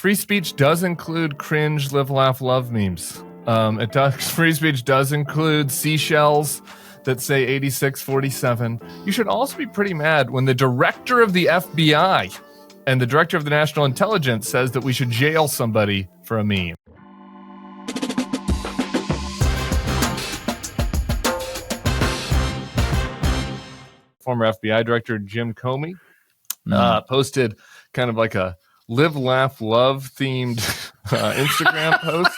free speech does include cringe, live, laugh, love memes. Free speech does include seashells that say 8647. You should also be pretty mad when the director of the FBI and the director of the National Intelligence says that we should jail somebody for a meme. Former FBI director Jim Comey posted kind of like a live, laugh, love themed Instagram post.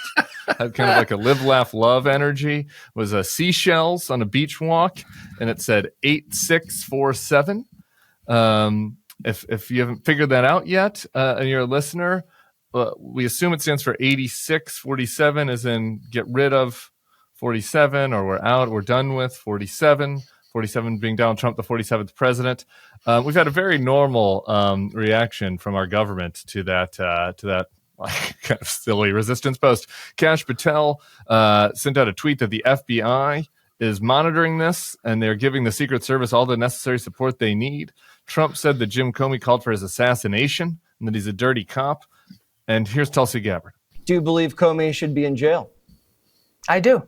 Had kind of like a live, laugh, love energy. It was seashells on a beach walk, and it said 8647. If you haven't figured that out yet, and you're a listener, we assume it stands for 8647, as in get rid of 47, or we're done with 47. 47 being Donald Trump, the 47th president. We've had a very normal reaction from our government to that like, kind of silly resistance post. Kash Patel sent out a tweet that the FBI is monitoring this, and they're giving the Secret Service all the necessary support they need. Trump said that Jim Comey called for his assassination and that he's a dirty cop. And here's Tulsi Gabbard. Do you believe Comey should be in jail? I do.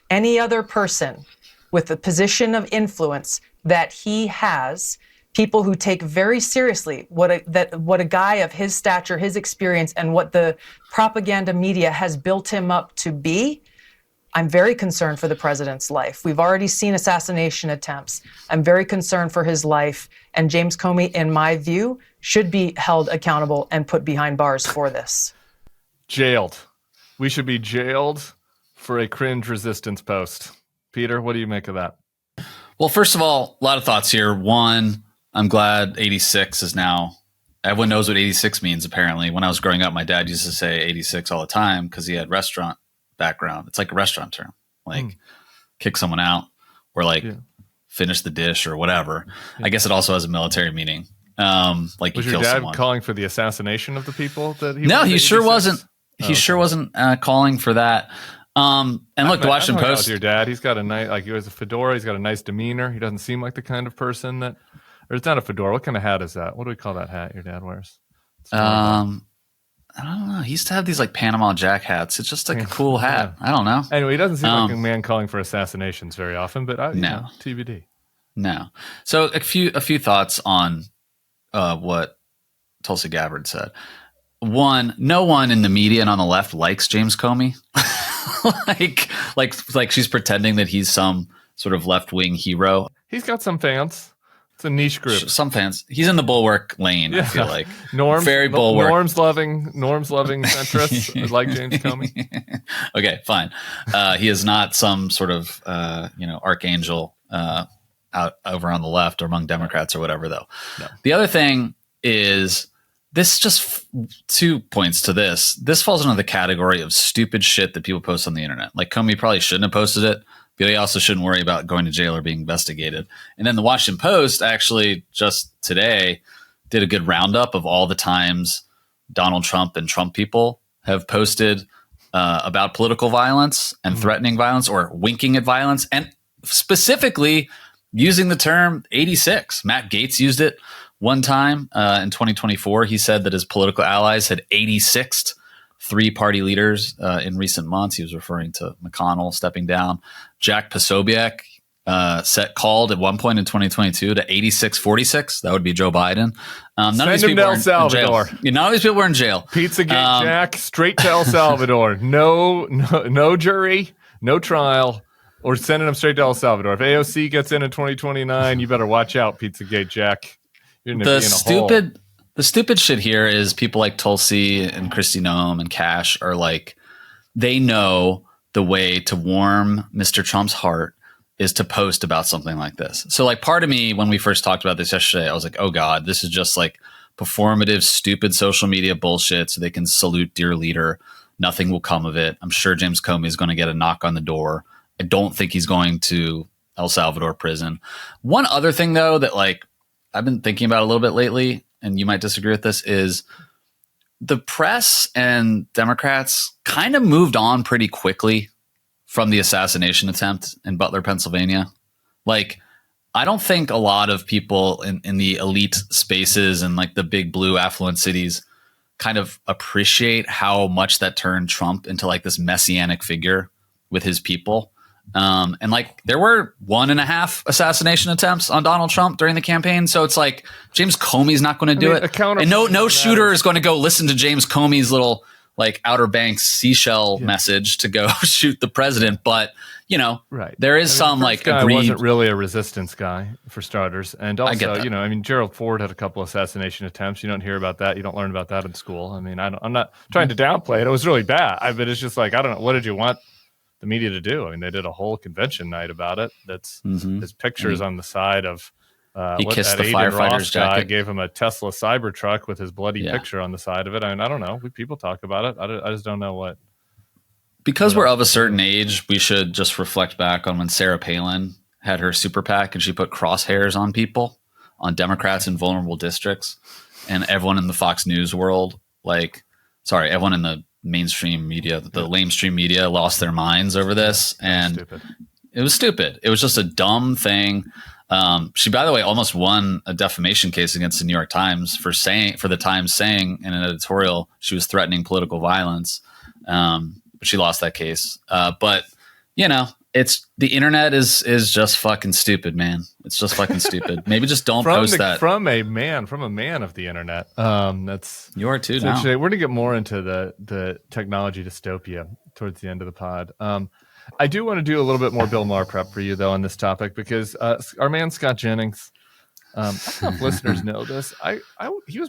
Any other person with the position of influence that he has, people who take very seriously what a guy of his stature, his experience, and what the propaganda media has built him up to be, I'm very concerned for the president's life. We've already seen assassination attempts. I'm very concerned for his life. And James Comey, in my view, should be held accountable and put behind bars for this. Jailed. We should be jailed for a cringe resistance post. Peter, what do you make of that? Well, first of all, a lot of thoughts here. One, I'm glad 86 is now, everyone knows what 86 means, apparently. When I was growing up, my dad used to say 86 all the time because he had restaurant background. It's like a restaurant term, like kick someone out or like finish the dish or whatever. I guess it also has a military meaning. Like was you your kill dad someone. Calling for the assassination of the people that he? No, was he 86? sure wasn't. He sure wasn't calling for that. And look, the Washington Post. Your dad, he's got a nice, like he wears a fedora. He's got a nice demeanor. He doesn't seem like the kind of person that, or it's not a fedora. What kind of hat is that? What do we call that hat your dad wears? I don't know. He used to have these like Panama Jack hats. It's just like a cool hat. I don't know. Anyway, he doesn't seem like a man calling for assassinations very often, but no, TBD. No. So a few thoughts on what Tulsi Gabbard said. One, no one in the media and on the left likes James Comey. like she's pretending that he's some sort of left-wing hero. He's got some fans. It's a niche group. Some fans. He's in the Bulwark lane, I feel like. Very Bulwark. Norms loving centrists like James Comey. Okay, fine. He is not some sort of archangel out over on the left or among Democrats or whatever, though. No. The other thing is, this just 2 points to this. This falls into the category of stupid shit that people post on the internet. Like Comey probably shouldn't have posted it, but he also shouldn't worry about going to jail or being investigated. And then the Washington Post actually just today did a good roundup of all the times Donald Trump and Trump people have posted about political violence and threatening violence or winking at violence, and specifically using the term 86. Matt Gaetz used it one time in 2024. He said that his political allies had 86'd three party leaders in recent months. He was referring to McConnell stepping down. Jack Posobiec called at one point in 2022 to 86-46. That would be Joe Biden. None of these people to El Salvador. None of these people were in jail. Pizzagate Jack, straight to El Salvador. No jury, no trial. Or sending them straight to El Salvador. If AOC gets in 2029, you better watch out, Pizzagate Jack. You're going to be in a hole. The stupid shit here is people like Tulsi and Kristi Noem and Kash are like, they know the way to warm Mr. Trump's heart is to post about something like this. So like part of me, when we first talked about this yesterday, I was like, oh God, this is just like performative, stupid social media bullshit so they can salute dear leader. Nothing will come of it. I'm sure James Comey is going to get a knock on the door. I don't think he's going to El Salvador prison. One other thing, though, that like I've been thinking about a little bit lately, and you might disagree with this, is the press and Democrats kind of moved on pretty quickly from the assassination attempt in Butler, Pennsylvania. Like, I don't think a lot of people in the elite spaces and like the big blue affluent cities kind of appreciate how much that turned Trump into like this messianic figure with his people. And like there were 1.5 assassination attempts on Donald Trump during the campaign. So it's like James Comey's not going to do it. And no shooter is going to go listen to James Comey's little like Outer Banks seashell message to go shoot the president. But, you know, there is some like agreed. Wasn't really a resistance guy for starters. And also, you know, I mean, Gerald Ford had a couple assassination attempts. You don't hear about that. You don't learn about that in school. I mean, I'm not trying to downplay it. It was really bad. But it's just like, I don't know. What did you want the media to do? I mean, they did a whole convention night about it. That's his pictures on the side of he kissed the firefighter's jacket. Gave him a Tesla Cybertruck with his bloody picture on the side of it. I mean, I don't know. People talk about it. I just don't know what. Because we're of a certain age, we should just reflect back on when Sarah Palin had her super PAC and she put crosshairs on people, on Democrats in vulnerable districts, and everyone in the Fox News world, everyone in the mainstream media, the lamestream media lost their minds over this. And it was stupid. It was just a dumb thing. She, by the way, almost won a defamation case against the New York Times for the Times saying in an editorial she was threatening political violence. But she lost that case. But you know, it's the internet is just fucking stupid, man. It's just fucking stupid. Maybe just don't post that from a man of the internet. That's you are too now. We're gonna get more into the technology dystopia towards the end of the pod. I do want to do a little bit more Bill Maher prep for you though on this topic because our man Scott Jennings. I don't know if listeners know this.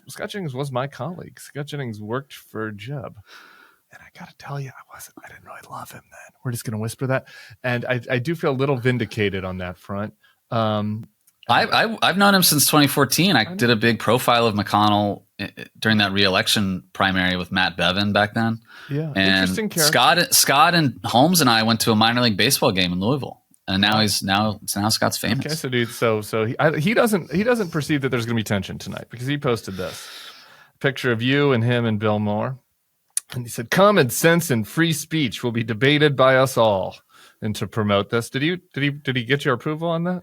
Scott Jennings was my colleague. Scott Jennings worked for Jeb. And I got to tell you, I didn't really love him then. We're just going to whisper that. And I do feel a little vindicated on that front. I've known him since 2014. I did a big profile of McConnell during that re-election primary with Matt Bevin back then. Yeah. And interesting character. Scott and Holmes and I went to a minor league baseball game in Louisville. And now Scott's famous. Okay, so dude, so he doesn't perceive that there's going to be tension tonight because he posted this picture of you and him and Bill Maher. And he said, common sense and free speech will be debated by us all. And to promote this, did he get your approval on that?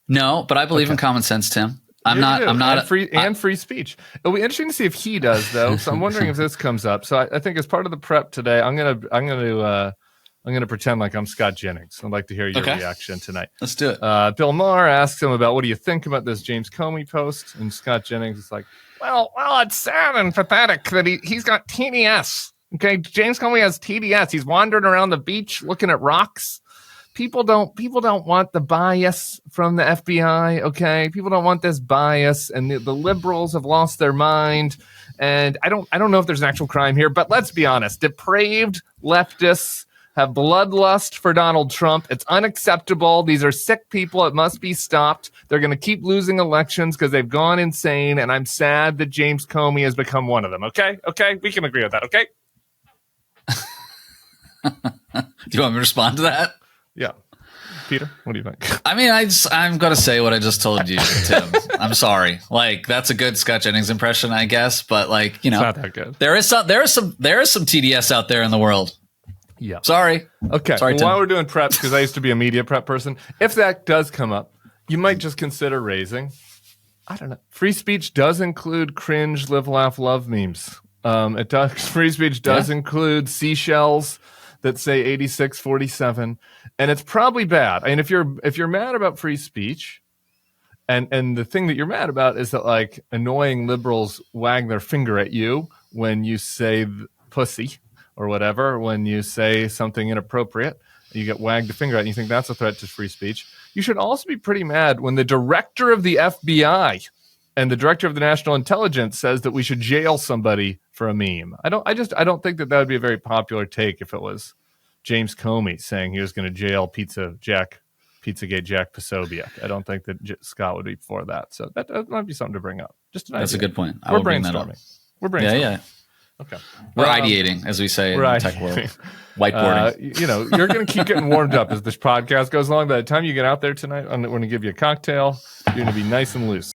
No, but I believe in common sense, Tim. I'm not free speech. It'll be interesting to see if he does though. So I'm wondering if this comes up. So I think as part of the prep today, I'm gonna pretend like I'm Scott Jennings. I'd like to hear your reaction tonight. Let's do it. Bill Maher asks him about what do you think about this James Comey post, and Scott Jennings is like, Well, it's sad and pathetic that he's got TDS. Okay, James Comey has TDS. He's wandering around the beach looking at rocks. People don't want the bias from the FBI. Okay, people don't want this bias, and the liberals have lost their mind. And I don't know if there's an actual crime here, but let's be honest: depraved leftists have bloodlust for Donald Trump. It's unacceptable. These are sick people. It must be stopped. They're going to keep losing elections because they've gone insane. And I'm sad that James Comey has become one of them. Okay? We can agree with that. Okay? Do you want me to respond to that? Yeah. Peter, what do you think? I mean, I'm going to say what I just told you, Tim. I'm sorry. Like, that's a good Scott Jennings impression, I guess. But like, you know, it's not that good. There is some TDS out there in the world. Yeah. Sorry. Okay. Sorry, Tim. While we're doing prep, because I used to be a media prep person, if that does come up, you might just consider raising, I don't know. Free speech does include cringe, live, laugh, love memes. It does. Free speech does include seashells that say 8647, and it's probably bad. I mean, if you're mad about free speech, and the thing that you're mad about is that like annoying liberals wag their finger at you when you say pussy. Or whatever, when you say something inappropriate, you get wagged the finger at and you think that's a threat to free speech. You should also be pretty mad when the director of the FBI and the director of the National Intelligence says that we should jail somebody for a meme. I don't think that would be a very popular take if it was James Comey saying he was going to jail Pizzagate Jack Posobiec. I don't think that Scott would be for that. So that might be something to bring up. Just an idea. That's a good point. We're brainstorming. Yeah. Okay. We're ideating, as we say in the tech world. Whiteboarding. You're going to keep getting warmed up as this podcast goes along. By the time you get out there tonight, we're going to give you a cocktail. You're going to be nice and loose.